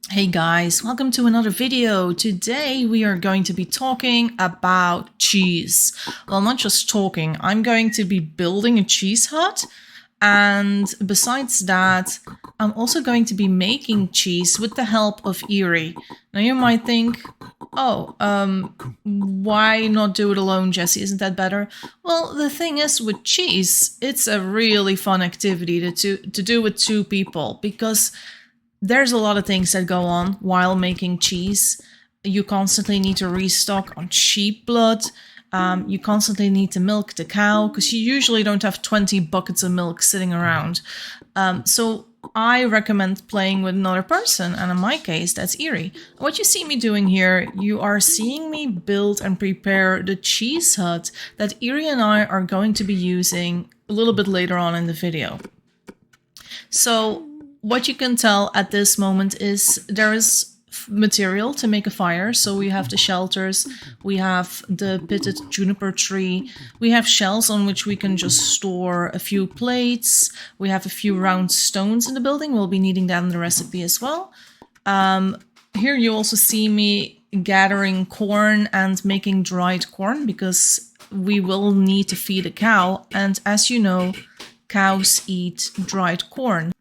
Hey guys, welcome to another video. Today we are going to be talking about cheese. Well, not just talking, I'm going to be building a cheese hut. And besides that, I'm also going to be making cheese with the help of Eerie. Now you might think, oh, why not do it alone, Jesse? Isn't that better? Well, the thing is with cheese, it's a really fun activity to do with two people because there's a lot of things that go on while making cheese. You constantly need to restock on sheep blood. You constantly need to milk the cow because you usually don't have 20 buckets of milk sitting around. So I recommend playing with another person, and in my case, that's Eerie. What you see me doing here, you are seeing me build and prepare the cheese hut that Eerie and I are going to be using a little bit later on in the video. So what you can tell at this moment is there is material to make a fire. So we have the shelters, we have the pitted juniper tree, we have shelves on which we can just store a few plates, we have a few round stones in the building. We'll be needing that in the recipe as well. Here you also see me gathering corn and making dried corn because we will need to feed a cow, and as you know, cows eat dried corn.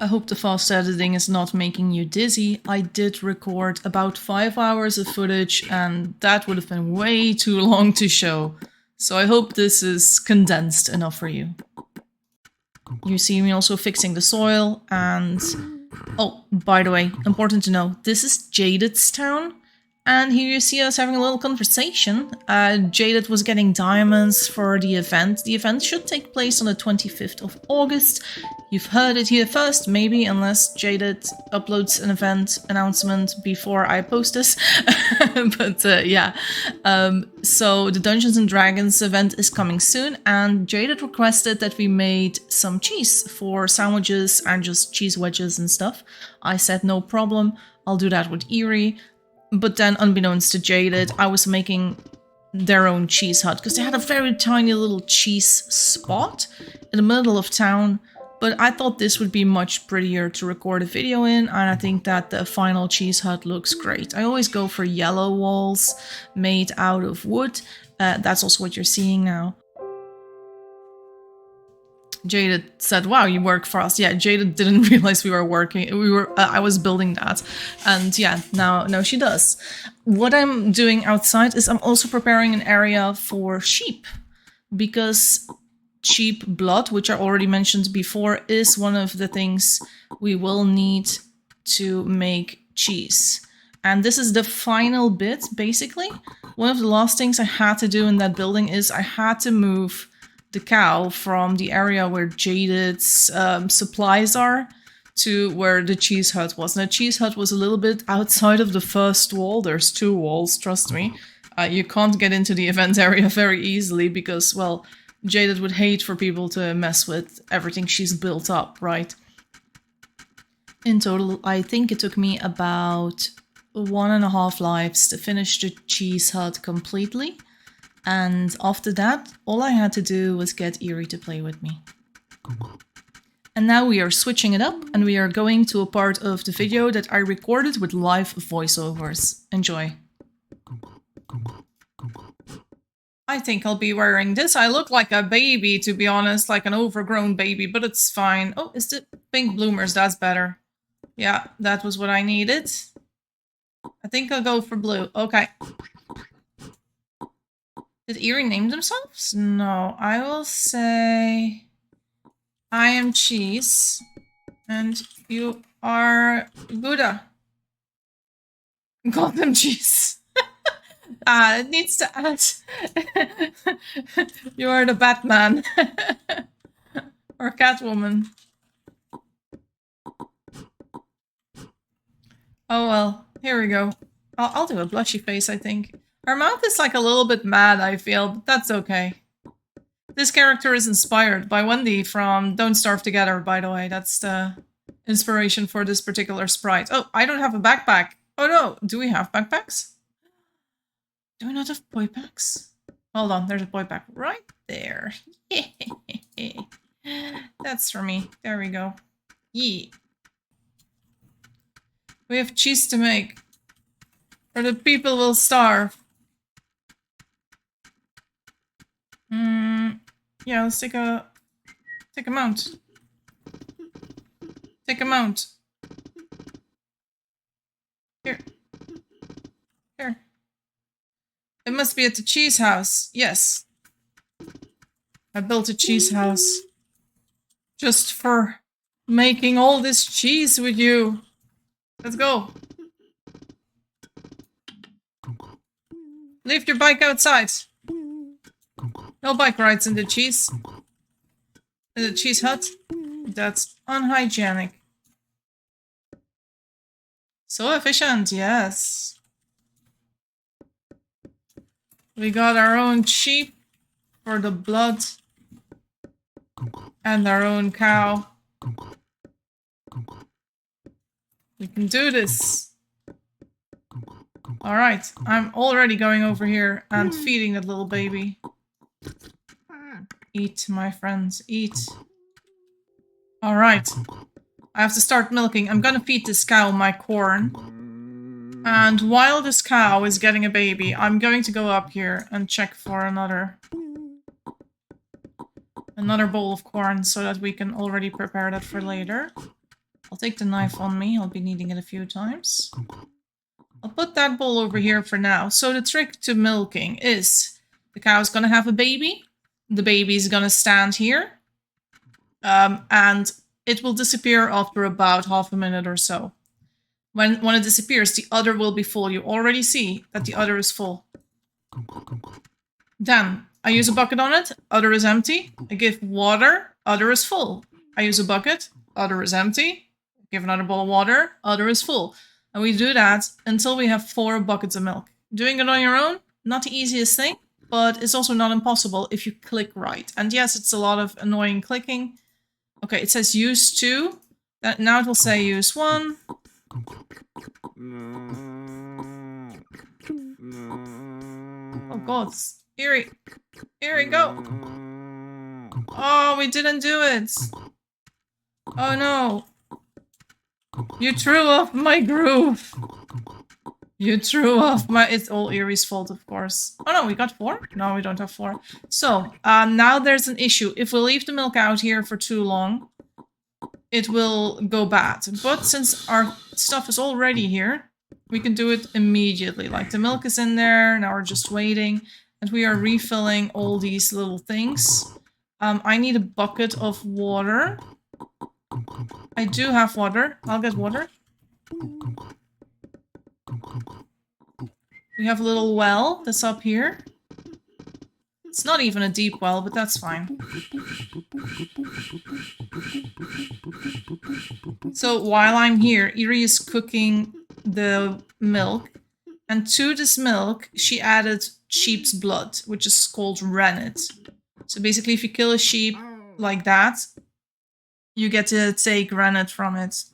I hope the fast editing is not making you dizzy. I did record about 5 hours of footage and that would have been way too long to show. So I hope this is condensed enough for you. You see me also fixing the soil and... Oh, by the way, important to know, this is Jaded's town. And here you see us having a little conversation. Jaded was getting diamonds for the event. The event should take place on the 25th of August. You've heard it here first, maybe, unless Jaded uploads an event announcement before I post this. But yeah, so the Dungeons and Dragons event is coming soon, and Jaded requested that we made some cheese for sandwiches and just cheese wedges and stuff. I said no problem, I'll do that with Eerie. But then, unbeknownst to Jaded, I was making their own cheese hut because they had a very tiny little cheese spot in the middle of town. But I thought this would be much prettier to record a video in, and I think that the final cheese hut looks great. I always go for yellow walls made out of wood. That's also what you're seeing now. Jaded said, wow, you work for us. Yeah, Jaded didn't realize we were working. I was building that. And yeah, now she does. What I'm doing outside is I'm also preparing an area for sheep. Because sheep blood, which I already mentioned before, is one of the things we will need to make cheese. And this is the final bit, basically. One of the last things I had to do in that building is I had to move the cow from the area where Jaded's supplies are to where the cheese hut was. And the cheese hut was a little bit outside of the first wall. There's 2 walls, trust me. You can't get into the event area very easily because, well, Jaded would hate for people to mess with everything she's built up, right? In total, I think it took me about 1.5 lives to finish the cheese hut completely. And after that, all I had to do was get Eerie to play with me. And now we are switching it up, and we are going to a part of the video that I recorded with live voiceovers. Enjoy. I think I'll be wearing this. I look like a baby, to be honest, like an overgrown baby, but it's fine. Oh, is it pink bloomers? That's better. Yeah, that was what I needed. I think I'll go for blue. Okay. Did Eerie name themselves? No, I will say I am cheese and you are Buddha. Gotham cheese. It needs to add. You are the Batman. Or Catwoman. Oh well, here we go. I'll do a blushy face, I think. Her mouth is like a little bit mad, I feel, but that's okay. This character is inspired by Wendy from Don't Starve Together, by the way. That's the inspiration for this particular sprite. Oh, I don't have a backpack. Oh no, do we have backpacks? Do we not have boy packs? Hold on, there's a boy pack right there. That's for me. There we go. Yeah. We have cheese to make. Or the people will starve. Yeah, let's take a mount. Take a mount. Here. Here. It must be at the cheese house. Yes. I built a cheese house. Just for making all this cheese with you. Let's go. Leave your bike outside. No bike rides in the cheese. In the cheese hut. That's unhygienic. So efficient, yes. We got our own sheep for the blood. And our own cow. We can do this. Alright, I'm already going over here and feeding that little baby. Eat, my friends, eat. Alright. I have to start milking. I'm gonna feed this cow my corn. And while this cow is getting a baby, I'm going to go up here and check for another bowl of corn so that we can already prepare that for later. I'll take the knife on me. I'll be needing it a few times. I'll put that bowl over here for now. So the trick to milking is the cow's gonna have a baby. The baby's gonna stand here. And it will disappear after about half a minute or so. When it disappears, the udder will be full. You already see that the udder is full. Then, I use a bucket on it. Udder is empty. I give water. Udder is full. I use a bucket. Udder is empty. Give another bowl of water. Udder is full. And we do that until we have 4 buckets of milk. Doing it on your own, not the easiest thing, but it's also not impossible if you click right. And yes, it's a lot of annoying clicking. Okay, it says use 2. Now it will say use 1. Oh god, Eerie, go! Oh, we didn't do it! Oh no! You threw off my groove! You threw off my... It's all Eerie's fault, of course. Oh no, we got 4? No, we don't have 4. So, now there's an issue. If we leave the milk out here for too long, it will go bad. But since our stuff is already here, we can do it immediately. Like, the milk is in there, now we're just waiting. And we are refilling all these little things. I need a bucket of water. I do have water. I'll get water. We have a little well that's up here. It's not even a deep well, but that's fine. So while I'm here, Eerie is cooking the milk. And to this milk, she added sheep's blood, which is called rennet. So basically, if you kill a sheep like that, you get to take rennet from it.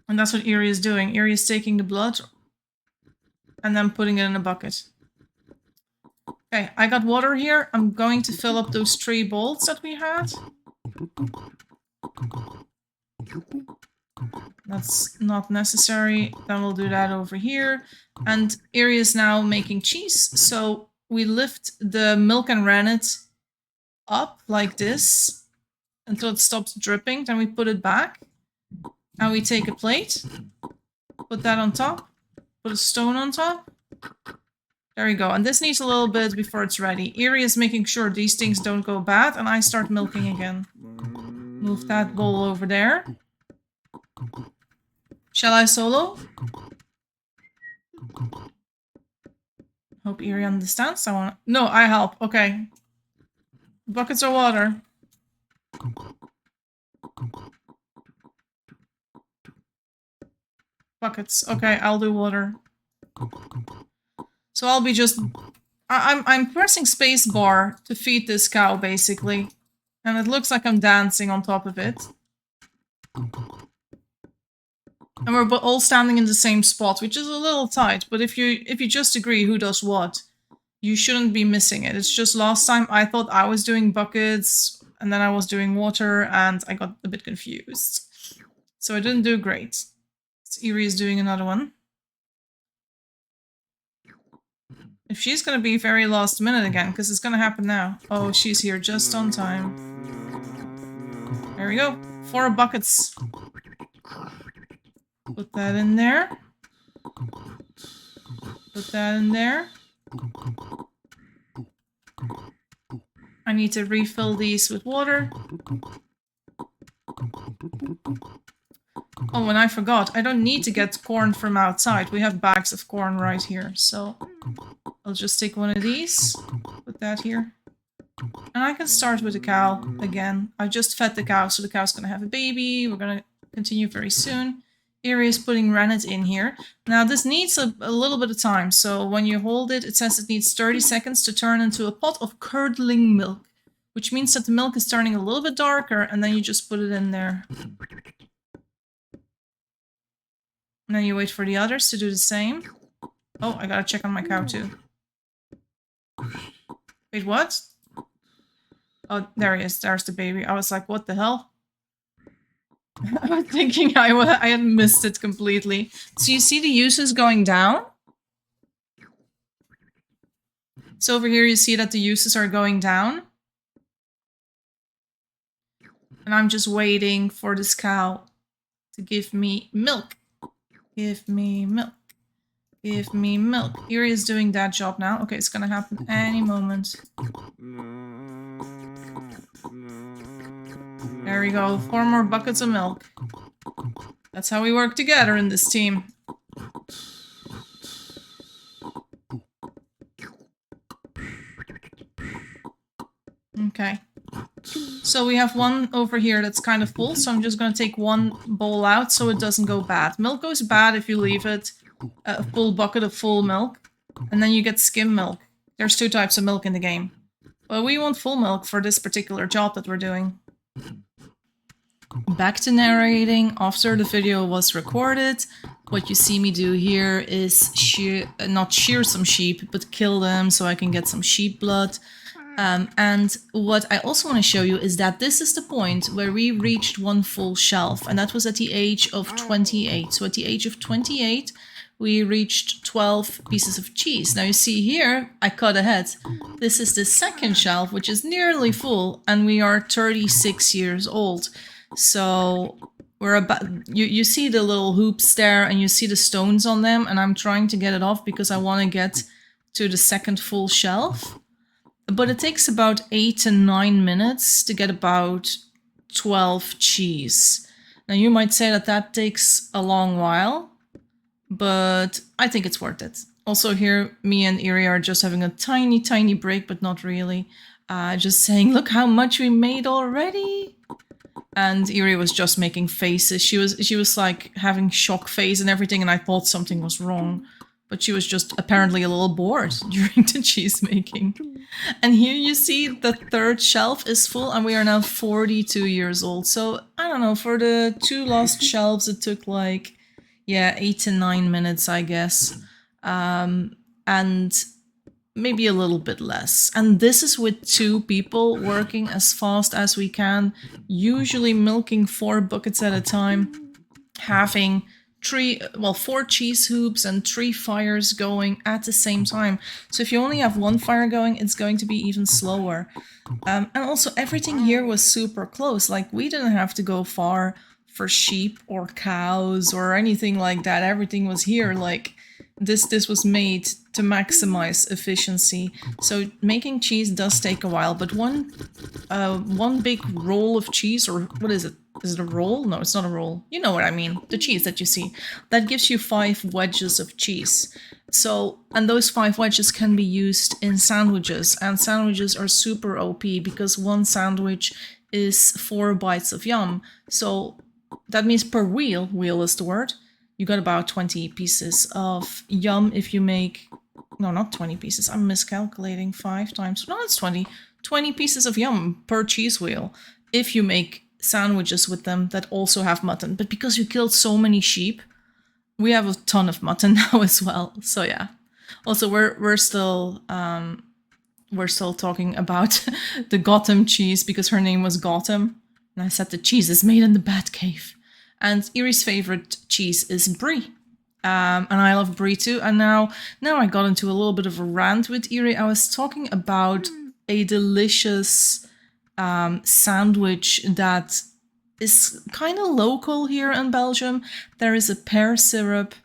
And that's what Eerie is doing. Eerie is taking the blood and then putting it in a bucket. Okay, I got water here. I'm going to fill up those 3 bowls that we had. That's not necessary. Then we'll do that over here. And Eerie is now making cheese. So we lift the milk and rennet up like this until it stops dripping. Then we put it back. And we take a plate. Put that on top. Put a stone on top. There we go. And this needs a little bit before it's ready. Eerie is making sure these things don't go bad. And I start milking again. Move that bowl over there. Shall I solo? Hope Eerie understands. No, I help. Okay. Buckets of water. Buckets. Okay, I'll do water. So I'll be just... I'm pressing spacebar to feed this cow, basically. And it looks like I'm dancing on top of it. And we're all standing in the same spot, which is a little tight. But if you just agree who does what, you shouldn't be missing it. It's just last time I thought I was doing buckets, and then I was doing water, and I got a bit confused. So I didn't do great. So Eerie is doing another one. If she's gonna be very last minute again, because it's gonna happen now. Oh, she's here just on time. There we go. 4 buckets. Put that in there. Put that in there. I need to refill these with water. Oh, and I forgot. I don't need to get corn from outside. We have bags of corn right here. So I'll just take one of these. Put that here. And I can start with the cow again. I just fed the cow, so the cow's gonna have a baby. We're gonna continue very soon. Eerie is putting rennet in here. Now this needs a little bit of time. So when you hold it, it says it needs 30 seconds to turn into a pot of curdling milk. Which means that the milk is turning a little bit darker, and then you just put it in there. And then you wait for the others to do the same. Oh, I gotta check on my cow too. Wait, what? Oh, there he is. There's the baby. I was like, what the hell? I was thinking I had missed it completely. So you see the uses going down? So over here you see that the uses are going down. And I'm just waiting for this cow to give me milk. Give me milk. Give me milk. Eerie is doing that job now. Okay, it's gonna happen any moment. There we go. 4 more buckets of milk. That's how we work together in this team. Okay. So we have one over here that's kind of full, so I'm just going to take one bowl out so it doesn't go bad. Milk goes bad if you leave it a full bucket of full milk, and then you get skim milk. There's 2 types of milk in the game. But we want full milk for this particular job that we're doing. Back to narrating. After the video was recorded, what you see me do here is not shear some sheep, but kill them so I can get some sheep blood. And what I also want to show you is that this is the point where we reached 1 full shelf, and that was at the age of 28. So at the age of 28, we reached 12 pieces of cheese. Now you see here, I cut ahead. This is the 2nd shelf, which is nearly full, and we are 36 years old. So we're about, you see the little hoops there, and you see the stones on them, and I'm trying to get it off because I want to get to the 2nd full shelf. But it takes about 8 to 9 minutes to get about 12 cheese. Now you might say that that takes a long while, but I think it's worth it. Also here, me and Eerie are just having a tiny break, but not really. Just saying, look how much we made already. And Eerie was just making faces. She was like having shock face and everything, and I thought something was wrong. But she was just apparently a little bored during the cheese making. And here you see the 3rd shelf is full, and we are now 42 years old. So, I don't know, for the 2 last shelves it took like, yeah, 8 to 9 minutes, I guess. And maybe a little bit less. And this is with 2 people working as fast as we can, usually milking 4 buckets at a time, having 4 cheese hoops and 3 fires going at the same time. So if you only have 1 fire going, it's going to be even slower. And also everything here was super close. Like we didn't have to go far for sheep or cows or anything like that. Everything was here. Like this was made to maximize efficiency. So making cheese does take a while, but one big roll of cheese, or what is it? Is it a roll? No, it's not a roll. You know what I mean. The cheese that you see. That gives you 5 wedges of cheese. So, and those 5 wedges can be used in sandwiches. And sandwiches are super OP because 1 sandwich is 4 bites of yum. So that means per wheel is the word, you got about 20 pieces of yum if you make... No, not 20 pieces. I'm miscalculating 5 times. No, it's 20. 20 pieces of yum per cheese wheel if you make sandwiches with them that also have mutton. But because you killed so many sheep, we have a ton of mutton now as well. So yeah. Also, we're still talking about the Gotham cheese because her name was Gotham, and I said the cheese is made in the Batcave. And Erie's favorite cheese is brie. And I love brie too. And now I got into a little bit of a rant with Erie. I was talking about a delicious sandwich that is kind of local here in Belgium. There is a pear syrup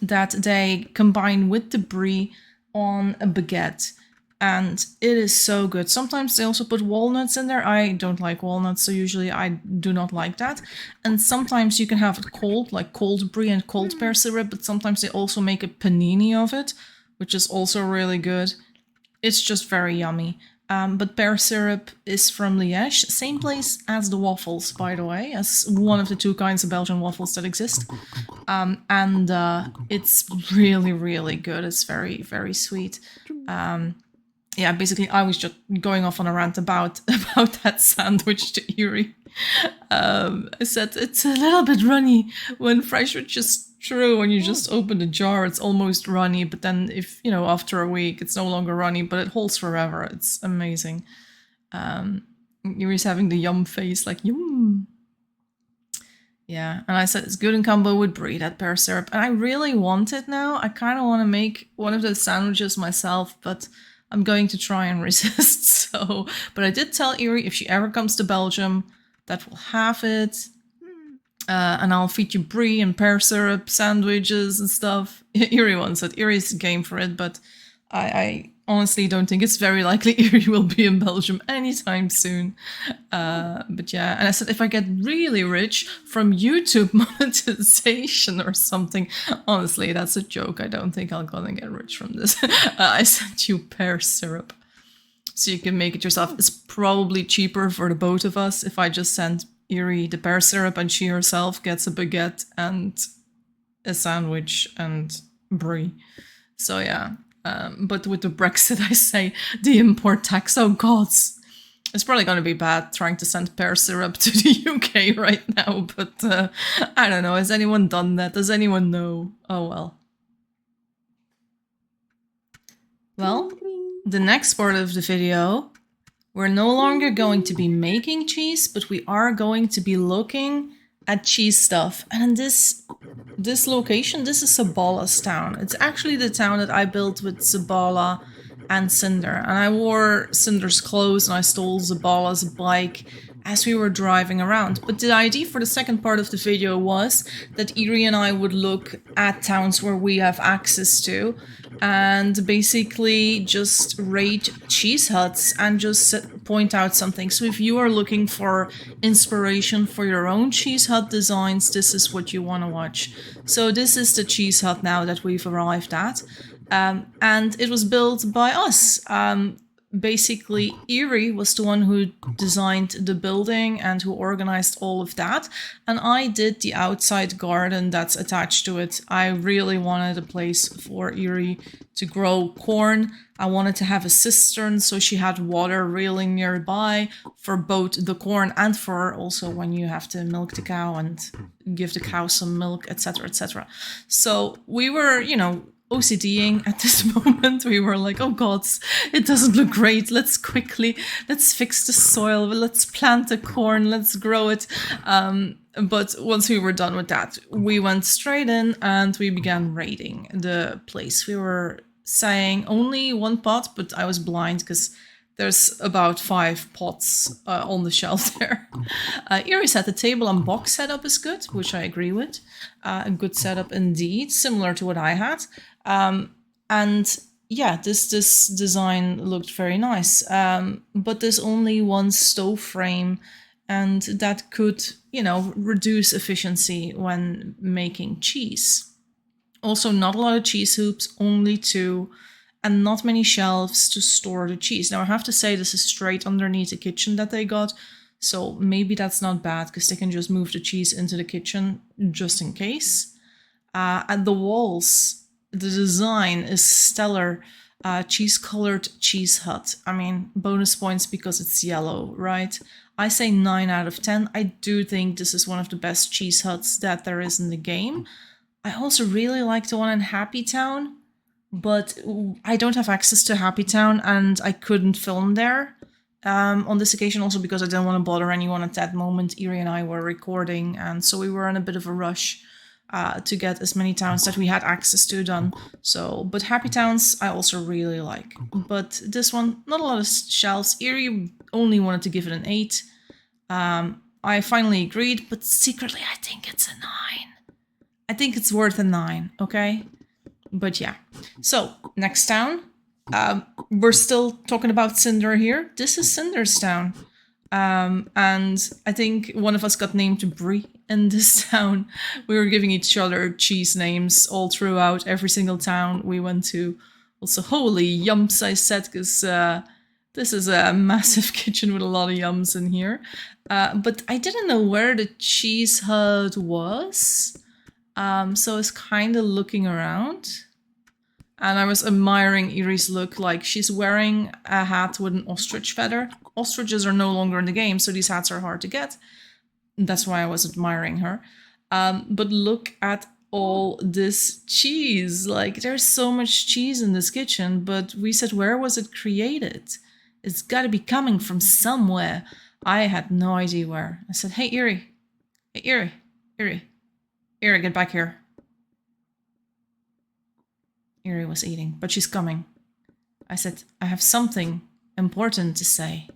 that they combine with the brie on a baguette. And it is so good. Sometimes they also put walnuts in there. I don't like walnuts, so usually I do not like that. And sometimes you can have it cold, like cold brie and cold pear syrup, but sometimes they also make a panini of it, which is also really good. It's just very yummy. But pear syrup is from Liège, same place as the waffles, by the way, as one of the two kinds of Belgian waffles that exist. And it's really, really good. It's very, very sweet. Yeah, basically, I was just going off on a rant about that sandwich to Erie. I said it's a little bit runny when fresh, which is true. When you just open the jar, it's almost runny. But then, if you know, after a week, it's no longer runny, but it holds forever. It's amazing. Erie's having the yum face, like yum. Yeah, and I said it's good in combo with brie, that pear syrup, and I really want it now. I kind of want to make one of those sandwiches myself, but I'm going to try and resist. So, but I did tell Erie if she ever comes to Belgium that we'll have it, and I'll feed you brie and pear syrup sandwiches and stuff. Erie wants it. Erie's game for it, but I honestly don't think it's very likely Erie will be in Belgium anytime soon. But yeah, and I said if I get really rich from YouTube monetization or something, honestly, that's a joke. I don't think I'm gonna get rich from this. I sent you pear syrup, so you can make it yourself. It's probably cheaper for the both of us if I just send Erie the pear syrup and she herself gets a baguette and a sandwich and brie. So yeah. But with the Brexit, I say the import tax. Oh gods, it's probably going to be bad trying to send pear syrup to the UK right now. But I don't know. Has anyone done that? Does anyone know? Oh well. Well, the next part of the video, we're no longer going to be making cheese, but we are going to be looking at cheese stuff. And in this location, this is Sabala's town. It's actually the town that I built with Zabala and Cinder. And I wore Cinder's clothes and I stole Zabala's bike as we were driving around. But the idea for the second part of the video was that Erie and I would look at towns where we have access to and basically just rate cheese huts and just point out something. So if you are looking for inspiration for your own cheese hut designs, this is what you want to watch. So this is the cheese hut now that we've arrived at. And it was built by us. Basically, Erie was the one who designed the building and who organized all of that. And I did the outside garden that's attached to it. I really wanted a place for Erie to grow corn. I wanted to have a cistern so she had water really nearby for both the corn and for also when you have to milk the cow and give the cow some milk, etc., etc. So we were, you know, OCDing at this moment. We were like, oh gods, it doesn't look great. Let's fix the soil. Let's plant the corn. Let's grow it. But once we were done with that, we went straight in and we began raiding the place. We were saying only one pot, but I was blind because there's about 5 pots on the shelf there. Erie said the table and box setup is good, which I agree with. A good setup indeed, similar to what I had. And yeah, this design looked very nice. But there's only one stove frame, and that could, you know, reduce efficiency when making cheese. Also, not a lot of cheese hoops, only 2. And not many shelves to store the cheese. Now, I have to say this is straight underneath the kitchen that they got. So maybe that's not bad because they can just move the cheese into the kitchen just in case. At the walls, the design is stellar. Cheese-colored cheese hut. I mean, bonus points because it's yellow, right? I say 9 out of 10. I do think this is one of the best cheese huts that there is in the game. I also really like the one in Happy Town. But I don't have access to Happy Town and I couldn't film there. on this occasion, also because I didn't want to bother anyone at that moment. Erie and I were recording, and so we were in a bit of a rush to get as many towns that we had access to done. So, but Happy Towns I also really like. But this one, not a lot of shelves. Erie only wanted to give it an 8. I finally agreed, but secretly I think it's a 9. I think it's worth a 9, okay? But yeah. So, next town. We're still talking about Cinder here. This is Cinder's town. And I think one of us got named Brie in this town. We were giving each other cheese names all throughout every single town we went to. Also, holy yumps, I said, because this is a massive kitchen with a lot of yums in here. But I didn't know where the cheese hut was. So I was kind of looking around. And I was admiring Erie's look. Like, she's wearing a hat with an ostrich feather. Ostriches are no longer in the game, so these hats are hard to get. That's why I was admiring her. But look at all this cheese. Like, there's so much cheese in this kitchen, but we said, where was it created? It's got to be coming from somewhere. I had no idea where. I said, hey, Erie. Hey, Erie, get back here. Erie was eating, but she's coming. I said, I have something important to say.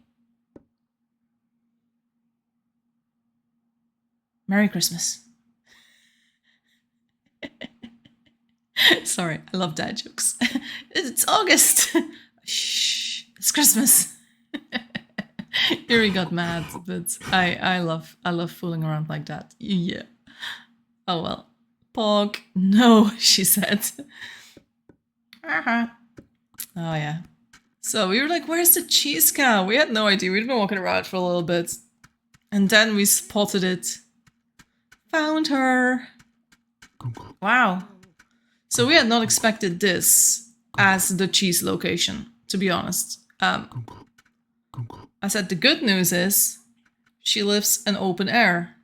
Merry Christmas. Sorry, I love dad jokes. It's August. Shh, it's Christmas. Erie got mad, but I love fooling around like that. Yeah. Oh well. Pog. No, she said. Oh yeah. So we were like, where's the cheese cow? We had no idea. We'd been walking around for a little bit. And then we spotted it. Found her. Wow. So we had not expected this as the cheese location, to be honest. I said the good news is she lives in open air.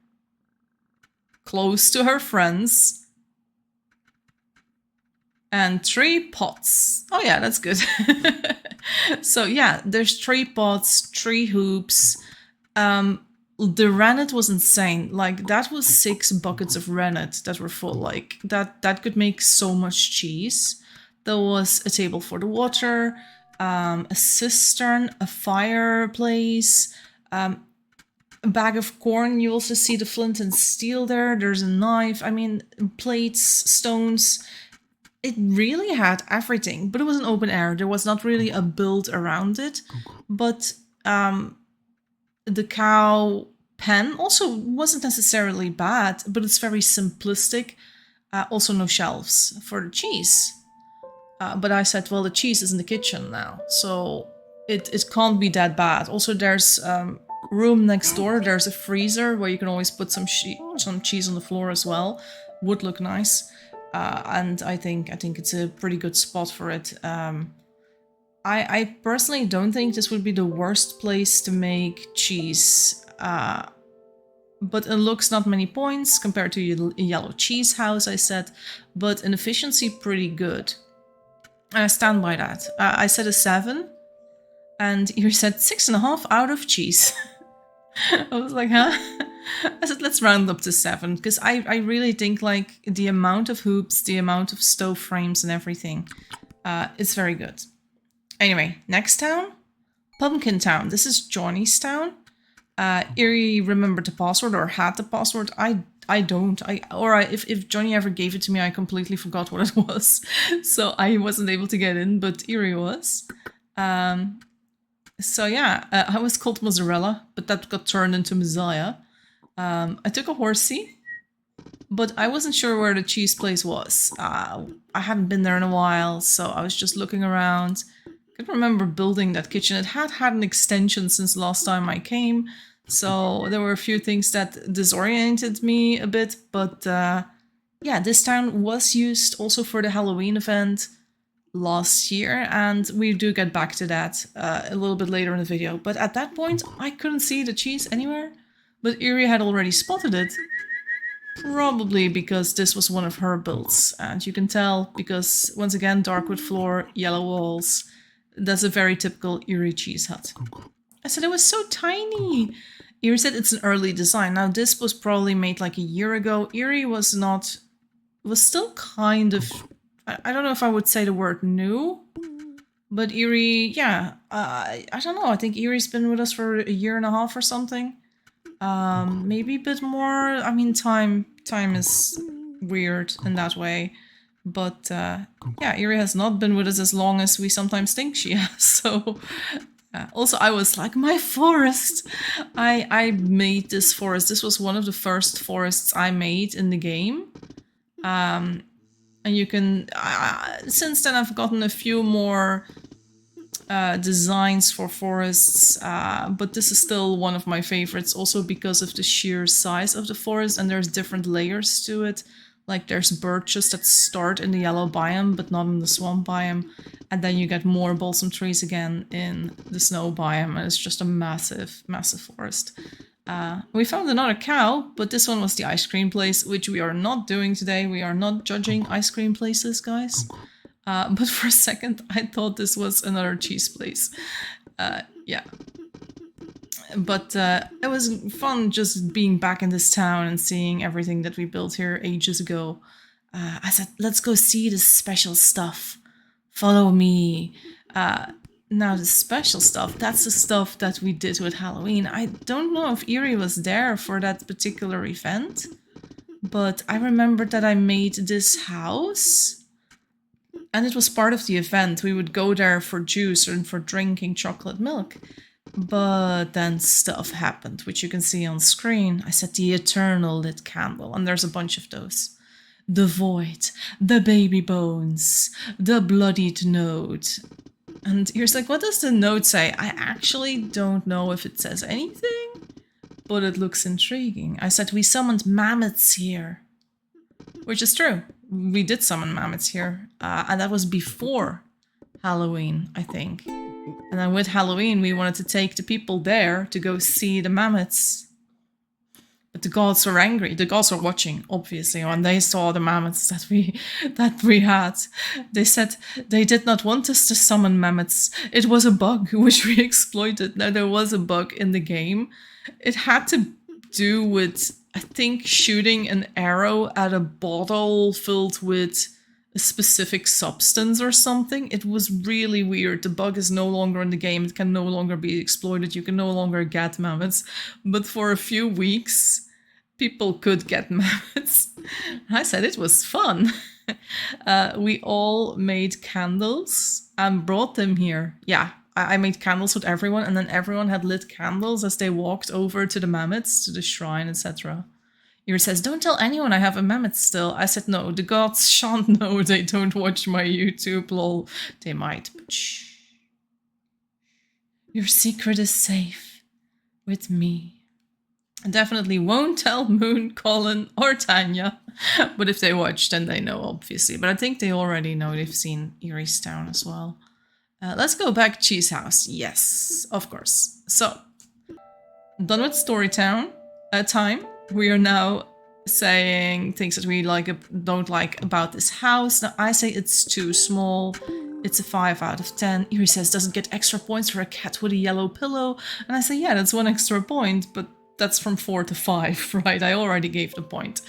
Close to her friends. And 3 pots. Oh yeah, that's good. So yeah, there's 3 pots, 3 hoops. The rennet was insane. Like, that was 6 buckets of rennet that were full. Like, that could make so much cheese. There was a table for the water, a cistern, a fireplace, a bag of corn. You also see the flint and steel there. There's a knife. I mean, plates, stones. It really had everything, but it was an open air. There was not really a build around it. But the cow pen also wasn't necessarily bad, but it's very simplistic. Also no shelves for the cheese. But I said, well, the cheese is in the kitchen now, so it can't be that bad. Also, there's room next door. There's a freezer where you can always put some cheese on the floor as well. Would look nice. And I think it's a pretty good spot for it. I personally don't think this would be the worst place to make cheese. But in looks, not many points compared to a yellow cheese house, I said. But in efficiency, pretty good. I stand by that. I said a 7. And you said 6.5 out of cheese. I was like, huh? I said, let's round up to 7, because I really think, like, the amount of hoops, the amount of stove frames and everything, it's very good. Anyway, next town, Pumpkin Town. This is Johnny's town. Erie remembered the password, or had the password. I don't. If Johnny ever gave it to me, I completely forgot what it was. So I wasn't able to get in, but Erie was. So yeah, I was called Mozzarella, but that got turned into Messiah. I took a horsey, but I wasn't sure where the cheese place was. I hadn't been there in a while, so I was just looking around. I can remember building that kitchen. It had an extension since last time I came, so there were a few things that disoriented me a bit, but yeah, this town was used also for the Halloween event last year, and we do get back to that a little bit later in the video. But at that point, I couldn't see the cheese anywhere. But Erie had already spotted it, probably because this was one of her builds. And you can tell because, once again, dark wood floor, yellow walls. That's a very typical Erie cheese hut. I said it was so tiny. Erie said it's an early design. Now this was probably made like a year ago. Erie was still kind of, I don't know if I would say the word new, but Erie, yeah, I don't know. I think Erie's been with us for a year and a half or something. Maybe a bit more. I mean, time is weird in that way. But yeah, Erie has not been with us as long as we sometimes think she has. So also, I was like, my forest. I made this forest. This was one of the first forests I made in the game. And you can. Since then, I've gotten a few more designs for forests, but this is still one of my favorites. Also because of the sheer size of the forest, and there's different layers to it. Like there's birches that start in the yellow biome, but not in the swamp biome. And then you get more balsam trees again in the snow biome. And it's just a massive, massive forest. We found another cow, but this one was the ice cream place, which we are not doing today. We are not judging ice cream places, guys. But for a second, I thought this was another cheese place. Yeah. But it was fun just being back in this town and seeing everything that we built here ages ago. I said, let's go see the special stuff. Follow me. Now the special stuff, that's the stuff that we did with Halloween. I don't know if Erie was there for that particular event, but I remembered that I made this house. And it was part of the event. We would go there for juice and for drinking chocolate milk. But then stuff happened, which you can see on screen. I said the eternal lit candle, and there's a bunch of those. The void, the baby bones, the bloodied note. And you're like, what does the note say? I actually don't know if it says anything, but it looks intriguing. I said we summoned mammoths here, which is true. We did summon mammoths here, and that was before Halloween, I think. And then with Halloween, we wanted to take the people there to go see the mammoths. But the gods were angry. The gods were watching, obviously, when they saw the mammoths that we had. They said they did not want us to summon mammoths. It was a bug, which we exploited. Now, there was a bug in the game. It had to do with, I think, shooting an arrow at a bottle filled with a specific substance or something. It was really weird. The bug is no longer in the game. It can no longer be exploited. You can no longer get mammoths. But for a few weeks, people could get mammoths. I said it was fun. We all made candles and brought them here. Yeah, I made candles with everyone, and then everyone had lit candles as they walked over to the mammoths, to the shrine, etc. Iri says, don't tell anyone I have a mammoth still. I said, no, the gods shan't know. They don't watch my YouTube, lol. They might, but shh. Your secret is safe with me. I definitely won't tell Moon, Colin, or Tanya. But if they watch, then they know, obviously. But I think they already know. They've seen Erie's Town as well. Let's go back Cheese House. Yes, of course. So, done with Storytown time. We are now saying things that we don't like about this house. Now, I say it's too small. It's a 5 out of 10. Erie says, doesn't get extra points for a cat with a yellow pillow. And I say, yeah, that's 1 extra point, but that's from 4 to 5, right? I already gave the point.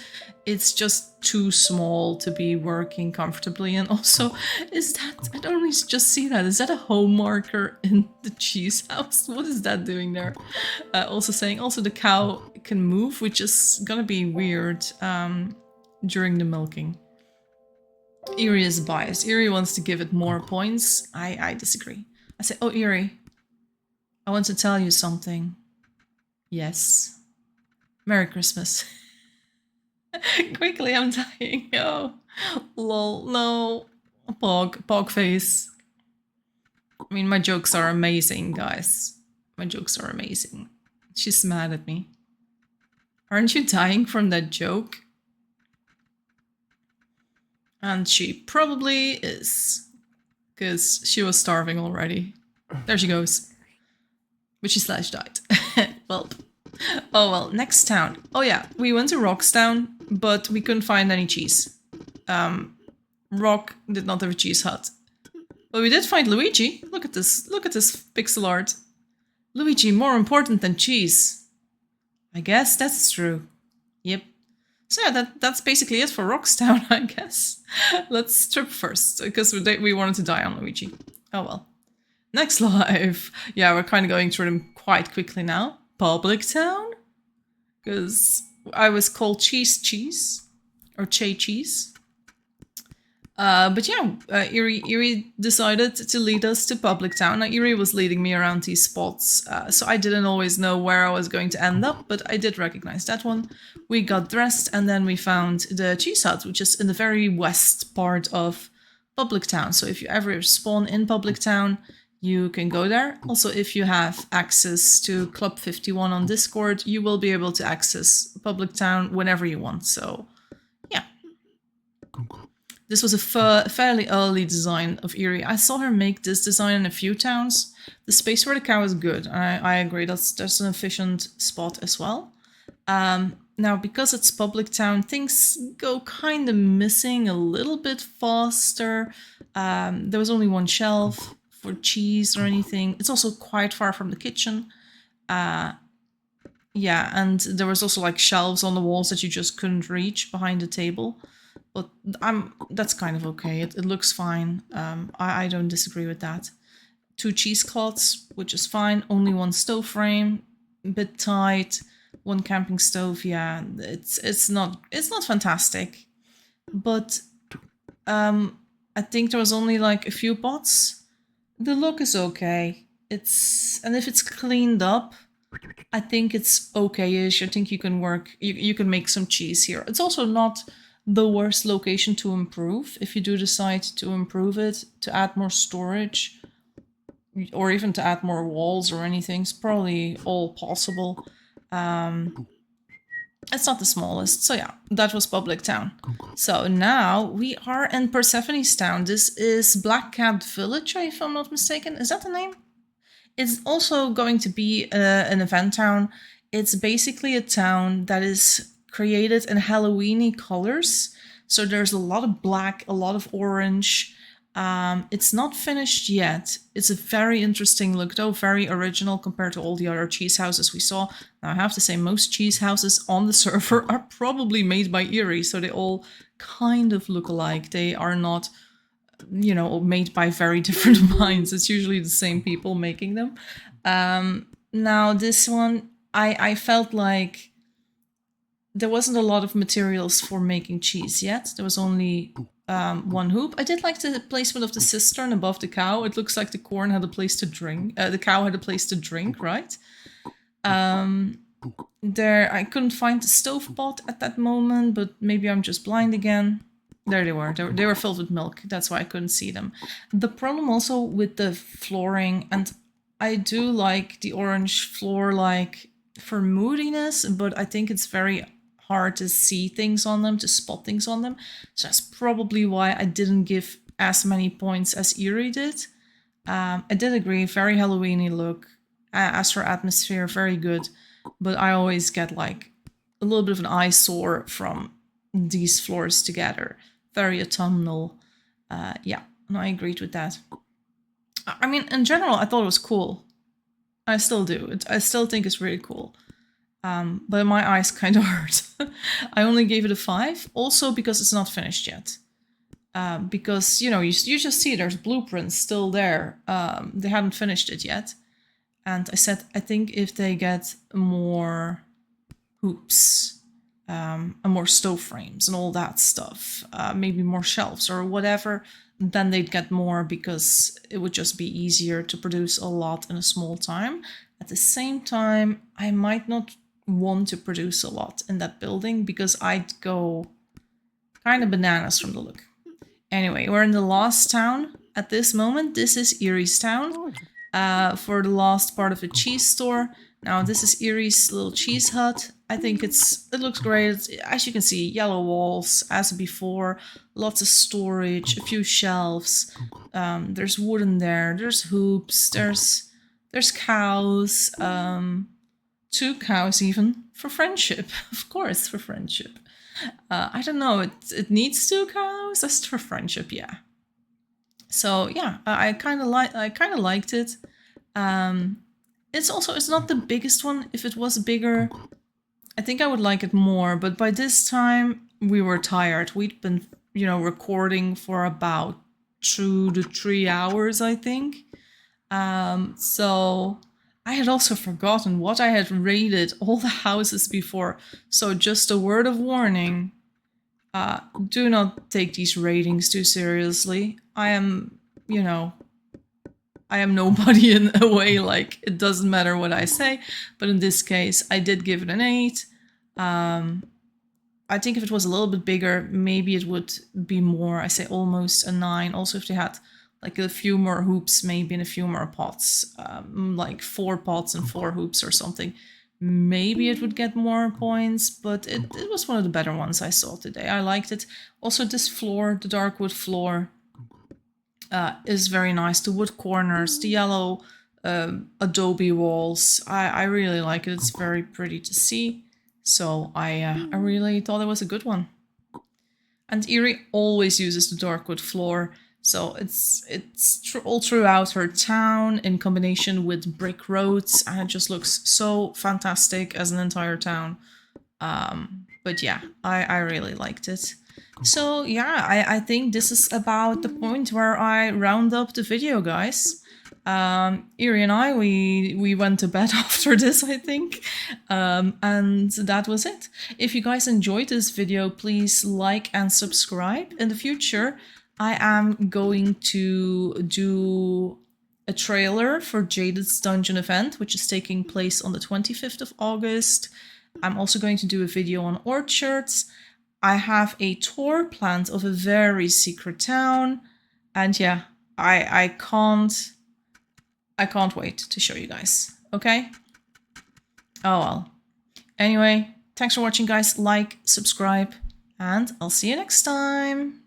It's just too small to be working comfortably. And also, is that, I don't just see that. Is that a home marker in the cheese house? What is that doing there? Also saying, also the cow can move, which is gonna be weird during the milking. Erie is biased. Erie wants to give it more points. I disagree. I say, oh, Erie, I want to tell you something. Yes. Merry Christmas. Quickly, I'm dying. Oh, lol, no. Pog face. I mean, my jokes are amazing, guys. My jokes are amazing. She's mad at me. Aren't you dying from that joke? And she probably is. Because she was starving already. There she goes. But she slash died. Well. Oh well, next town. Oh yeah, we went to Rockstown, but we couldn't find any cheese. Rock did not have a cheese hut. But we did find Luigi. Look at this pixel art. Luigi, more important than cheese. I guess that's true. Yep. So yeah, that's basically it for Rockstown, I guess. Let's trip first, because we wanted to die on Luigi. Oh well. Next life. Yeah, we're kind of going through them quite quickly now. Public Town? Because I was called Cheese. Or Cheese. But yeah, Eerie decided to lead us to Public Town. Now, Eerie was leading me around these spots, so I didn't always know where I was going to end up, but I did recognize that one. We got dressed, and then we found the cheese hut, which is in the very west part of Public Town. So if you ever spawn in Public Town, you can go there. Also, if you have access to Club 51 on Discord, you will be able to access Public Town whenever you want, so yeah. This was a fairly early design of Eerie. I saw her make this design in a few towns. The space where the cow is good. I agree, that's an efficient spot as well. Now, because it's Public Town, things go kind of missing a little bit faster. There was only one shelf for cheese or anything. It's also quite far from the kitchen. Yeah, and there was also like shelves on the walls that you just couldn't reach behind the table. But that's kind of okay. It looks fine. I don't disagree with that. 2 cheesecloths, which is fine. Only 1 stove frame, a bit tight. 1 camping stove. Yeah, it's not fantastic, but I think there was only like a few pots. The look is okay. And if it's cleaned up, I think it's okay-ish. I think you can work. You can make some cheese here. It's also not the worst location to improve if you do decide to improve it, to add more storage, or even to add more walls or anything. It's probably all possible. It's not the smallest, so yeah, that was Public Town. So now we are in Persephone's town. This is Black Cat Village, if I'm not mistaken. Is that the name? It's also going to be an event town. It's basically a town that is created in Halloween-y colors. So there's a lot of black, a lot of orange. It's not finished yet. It's a very interesting look, though, very original compared to all the other cheese houses we saw. Now, I have to say, most cheese houses on the server are probably made by Eerie, so they all kind of look alike. They are not, you know, made by very different minds. It's usually the same people making them. Now, this one, I felt like there wasn't a lot of materials for making cheese yet. There was only 1 hoop. I did like the placement of the cistern above the cow. It looks like the corn had a place to drink. The cow had a place to drink, right? There, I couldn't find the stove pot at that moment, but maybe I'm just blind again. There they were. They were filled with milk. That's why I couldn't see them. The problem also with the flooring, and I do like the orange floor, like, for moodiness, but I think it's very hard to see things on them, to spot things on them. So that's probably why I didn't give as many points as Eerie did. I did agree, very Halloween-y look. As for atmosphere, very good. But I always get like a little bit of an eyesore from these floors together. Very autumnal. Yeah, no, I agreed with that. I mean, in general, I thought it was cool. I still do. I still think it's really cool. But my eyes kind of hurt. I only gave it a 5, also because it's not finished yet. Because, you know, you just see there's blueprints still there. They hadn't finished it yet. And I said, I think if they get more hoops, and more stove frames and all that stuff, maybe more shelves or whatever, then they'd get more, because it would just be easier to produce a lot in a small time. At the same time, I might not want to produce a lot in that building, because I'd go kind of bananas from the look. Anyway, we're in the last town at this moment. This is Eerie's town, for the last part of the cheese store. Now, this is Eerie's little cheese hut. I think it looks great. As you can see, yellow walls as before, lots of storage, a few shelves. There's wood in there. There's hoops. There's cows. 2 cows even, for friendship. Of course, for friendship. I don't know. It needs 2 cows. That's for friendship, yeah. So yeah, I kind of liked it. it's not the biggest one. If it was bigger, I think I would like it more, but by this time we were tired. We'd been, recording for about 2 to 3 hours, I think. So I had also forgotten what I had rated all the houses before. So just a word of warning, do not take these ratings too seriously. I am nobody in a way, like, it doesn't matter what I say, but in this case, I did give it an 8. I think if it was a little bit bigger, maybe it would be more, I say almost a 9. Also, if they had like a few more hoops, maybe in a few more pots, like 4 pots and 4 hoops or something, maybe it would get more points, but it was one of the better ones I saw today. I liked it. Also, this floor, the dark wood floor, is very nice. The wood corners, the yellow adobe walls, I really like it. It's very pretty to see. So I really thought it was a good one. And Eerie always uses the dark wood floor, so it's all throughout her town in combination with brick roads, and it just looks so fantastic as an entire town. But yeah, I really liked it. So yeah, I think this is about the point where I round up the video, guys. Eerie and I, we went to bed after this, I think. And that was it. If you guys enjoyed this video, please like and subscribe. In the future, I am going to do a trailer for Jaded's dungeon event, which is taking place on the 25th of August. I'm also going to do a video on orchards. I have a tour planned of a very secret town. And yeah, I can't wait to show you guys, okay? Oh well. Anyway, thanks for watching, guys. Like, subscribe, and I'll see you next time.